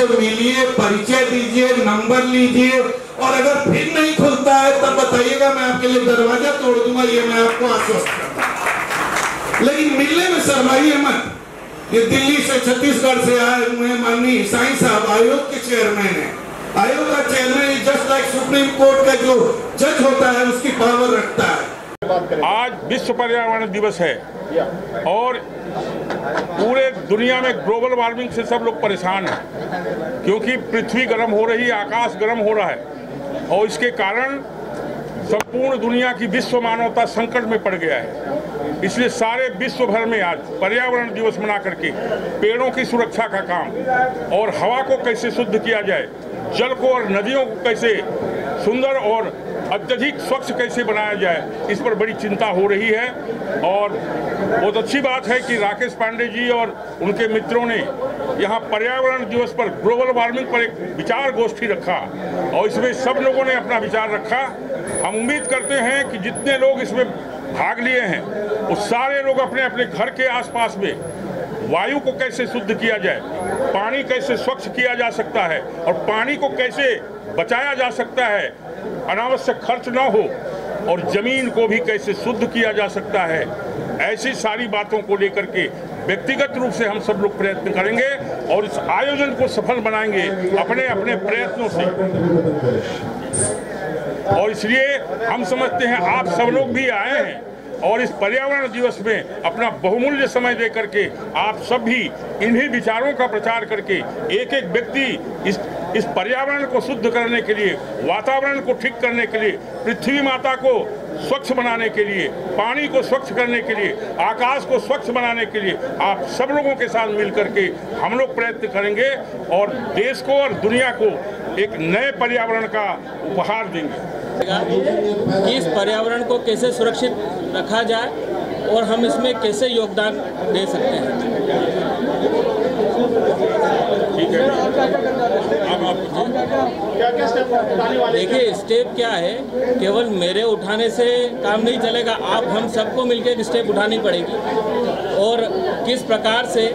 से मिलिए, परिचय दीजिए, नंबर लीजिए, और अगर फिर नहीं खुलता है तब बताइएगा, मैं आपके लिए दरवाजा तोड़ दूंगा, ये मैं आपको आश्वस्त करता हूं। लेकिन मिलने में शर्माइए मत। ये दिल्ली से, छत्तीसगढ़ से आए हुए माननीय साईं साहब आयोग के चेयरमैन है। आयोग का chairman just like supreme court का जो जज होता है उसकी पावर रखता है। आज विश्व पर्यावरण दिवस है और पूरे दुनिया में ग्लोबल वार्मिंग से सब लोग परेशान हैं, क्योंकि पृथ्वी गर्म हो रही है, आकाश गर्म हो रहा है, और इसके कारण संपूर्ण दुनिया की विश्व मानवता संकट में पड़ गया है। इसलिए सारे विश्व भर में आज पर्यावरण दिवस मना करके पेड़ों की सुरक्षा का काम और हवा को कैसे शुद्ध किया जाए, जल को और नदियों को कैसे सुंदर और अत्यधिक स्वच्छ कैसे बनाया जाए, इस पर बड़ी चिंता हो रही है। और बहुत अच्छी बात है कि राकेश पांडे जी और उनके मित्रों ने यहाँ पर्यावरण दिवस पर ग्लोबल वार्मिंग पर एक विचार गोष्ठी रखा और इसमें सब लोगों ने अपना विचार रखा। हम उम्मीद करते हैं कि जितने लोग इसमें भाग लिए हैं वो सारे लोग अपने अपने घर के आसपास में वायु को कैसे शुद्ध किया जाए, पानी कैसे स्वच्छ किया जा सकता है और पानी को कैसे बचाया जा सकता है, अनावश्यक खर्च न हो, और जमीन को भी कैसे शुद्ध किया जा सकता है, ऐसी सारी बातों को लेकर के व्यक्तिगत रूप से हम सब लोग प्रयत्न करेंगे और इस आयोजन को सफल बनाएंगे अपने अपने प्रयत्नों से। और इसलिए हम समझते हैं आप सब लोग भी आए हैं और इस पर्यावरण दिवस में अपना बहुमूल्य समय दे करके आप सब भी इन्हीं विचारों का प्रचार करके एक एक व्यक्ति इस पर्यावरण को शुद्ध करने के लिए, वातावरण को ठीक करने के लिए, पृथ्वी माता को स्वच्छ बनाने के लिए, पानी को स्वच्छ करने के लिए, आकाश को स्वच्छ बनाने के लिए आप सब लोगों के साथ मिल करके हम लोग प्रयत्न करेंगे और देश को और दुनिया को एक नए पर्यावरण का उपहार देंगे। कि इस पर्यावरण को कैसे सुरक्षित रखा जाए और हम इसमें कैसे योगदान दे सकते हैं। ठीक है, देखिए स्टेप क्या है, केवल मेरे उठाने से काम नहीं चलेगा, आप हम सबको मिलकर स्टेप उठानी पड़ेगी और किस प्रकार से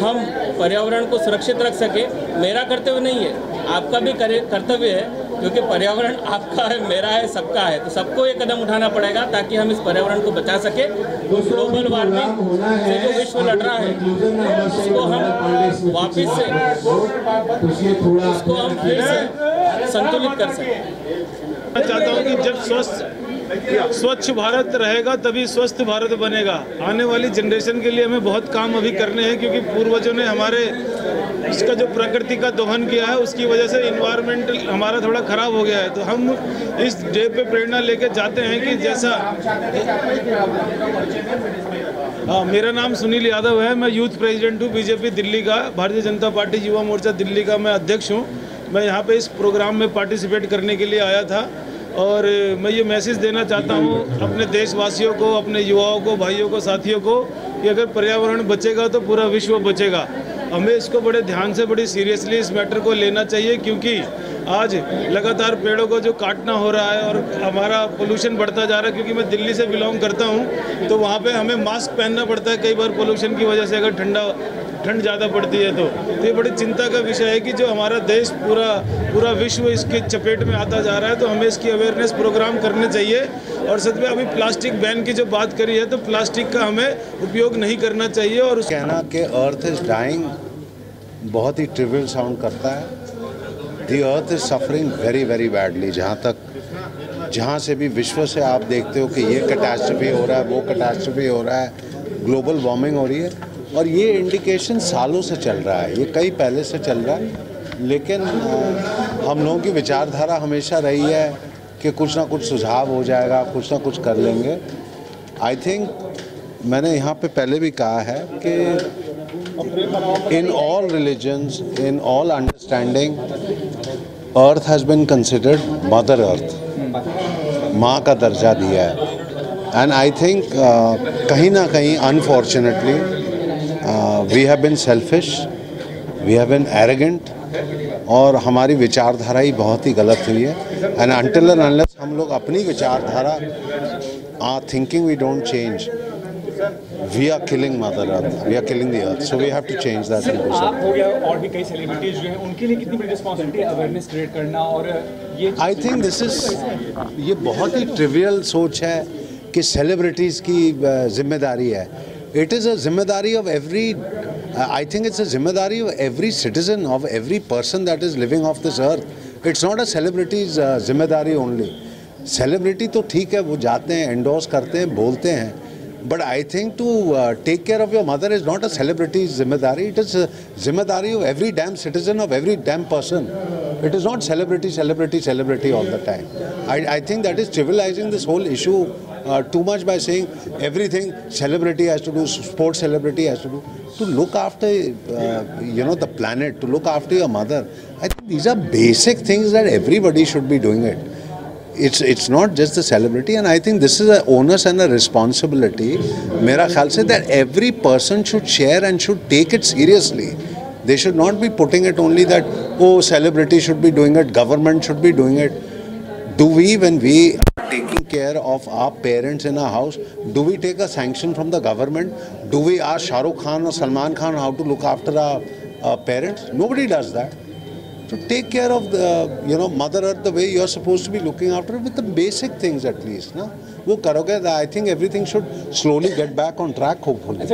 हम पर्यावरण को सुरक्षित रख सके। मेरा कर्तव्य नहीं है, आपका भी कर्तव्य है, क्योंकि पर्यावरण आपका है, मेरा है, सबका है, तो सबको ये कदम उठाना पड़ेगा ताकि हम इस पर्यावरण को बचा सके। ग्लोबल वार्मिंग से जो विश्व लड़ रहा है उसको हम वापस से उसको हम फिर से संतुलित कर सकें। मैं चाहता हूँ कि जब स्वच्छ भारत रहेगा तभी स्वस्थ भारत बनेगा। आने वाली जनरेशन के लिए हमें बहुत काम अभी करने हैं, क्योंकि पूर्वजों ने हमारे इसका जो प्रकृति का दोहन किया है उसकी वजह से इन्वायरमेंट हमारा थोड़ा ख़राब हो गया है। तो हम इस डे पे प्रेरणा लेके जाते हैं कि जैसा मेरा नाम सुनील यादव है, मैं यूथ प्रेसिडेंट हूँ बीजेपी दिल्ली का, भारतीय जनता पार्टी युवा मोर्चा दिल्ली का मैं अध्यक्ष हूँ। मैं यहाँ पे इस प्रोग्राम में पार्टिसिपेट करने के लिए आया था और मैं ये मैसेज देना चाहता हूँ अपने देशवासियों को, अपने युवाओं को, भाइयों को, साथियों को कि अगर पर्यावरण बचेगा तो पूरा विश्व बचेगा। हमें इसको बड़े ध्यान से, बड़ी सीरियसली इस मैटर को लेना चाहिए, क्योंकि आज लगातार पेड़ों को जो काटना हो रहा है और हमारा पोल्यूशन बढ़ता जा रहा है। क्योंकि मैं दिल्ली से बिलोंग करता हूँ तो वहाँ पे हमें मास्क पहनना पड़ता है कई बार पोल्यूशन की वजह से, अगर ठंड ज़्यादा पड़ती है तो ये बड़ी चिंता का विषय है कि जो हमारा देश पूरा विश्व इसके चपेट में आता जा रहा है। तो हमें इसकी अवेयरनेस प्रोग्राम करने चाहिए। और सच में अभी प्लास्टिक बैन की जो बात करी है तो प्लास्टिक का हमें उपयोग नहीं करना चाहिए। और कहना कि अर्थ इज डाइंग बहुत ही ट्रिवियल साउंड करता है। The earth is suffering very very badly. जहाँ से भी विश्व से आप देखते हो कि ये कैटास्ट्रफी हो रहा है, वो कैटास्ट्रफी हो रहा है, ग्लोबल वार्मिंग हो रही है, और ये इंडिकेशन सालों से चल रहा है, ये कई पहले से चल रहा है। लेकिन हम लोगों की विचारधारा हमेशा रही है कि कुछ ना कुछ सुझाव हो जाएगा, कुछ ना कुछ कर लेंगे। आई थिंक मैंने यहाँ पे पहले भी कहा है कि in all religions, in all understanding, earth has been considered mother earth, माँ का दर्जा दिया है। एंड आई थिंक कहीं ना कहीं unfortunately we have been selfish, we have been arrogant, और हमारी विचारधारा ही बहुत ही गलत हुई है। एंड अनटिल एंड अनलेस हम लोग अपनी विचारधारा thinking we don't change, we are killing Mother Earth, we are killing the earth, so we have to change that. आप हो गया और भी कई सेलिब्रिटीज जो हैं उनके लिए कितनी बड़ी रिस्पॉन्सिबिलिटी अवेयरनेस क्रिएट करना और ये आई थिंक दिस इज ये बहुत ही ट्रिवियल सोच है कि सेलिब्रिटीज़ की जिम्मेदारी है. इट इज़ अ जिम्मेदारी of every I think it's a जिम्मेदारी of every citizen of every person that is living of this earth. It's not a celebrities जिम्मेदारी ओनली. सेलिब्रिटी तो ठीक है, वो जाते हैं, एंडोर्स करते हैं, बोलते हैं, but I think to take care of your mother is not a celebrity's zimmedari. It is a zimmedari of every damn citizen, of every damn person. It is not celebrity all the time. I think that is trivializing this whole issue too much by saying everything celebrity has to do, sports celebrity has to do. To look after the planet, to look after your mother, I think these are basic things that everybody should be doing it. It's not just the celebrity, and I think this is an onus and a responsibility, मेरा ख्याल से, that every person should share and should take it seriously. They should not be putting it only that, oh, celebrity should be doing it, government should be doing it. Do we, when we are taking care of our parents in our house, do we take a sanction from the government? Do we ask Shah Rukh Khan or Salman Khan how to look after our parents? Nobody does that. To take care of the Mother Earth the way you are supposed to be looking after it, with the basic things at least, ना वो करोगे, I think everything should slowly get back on track, hopefully.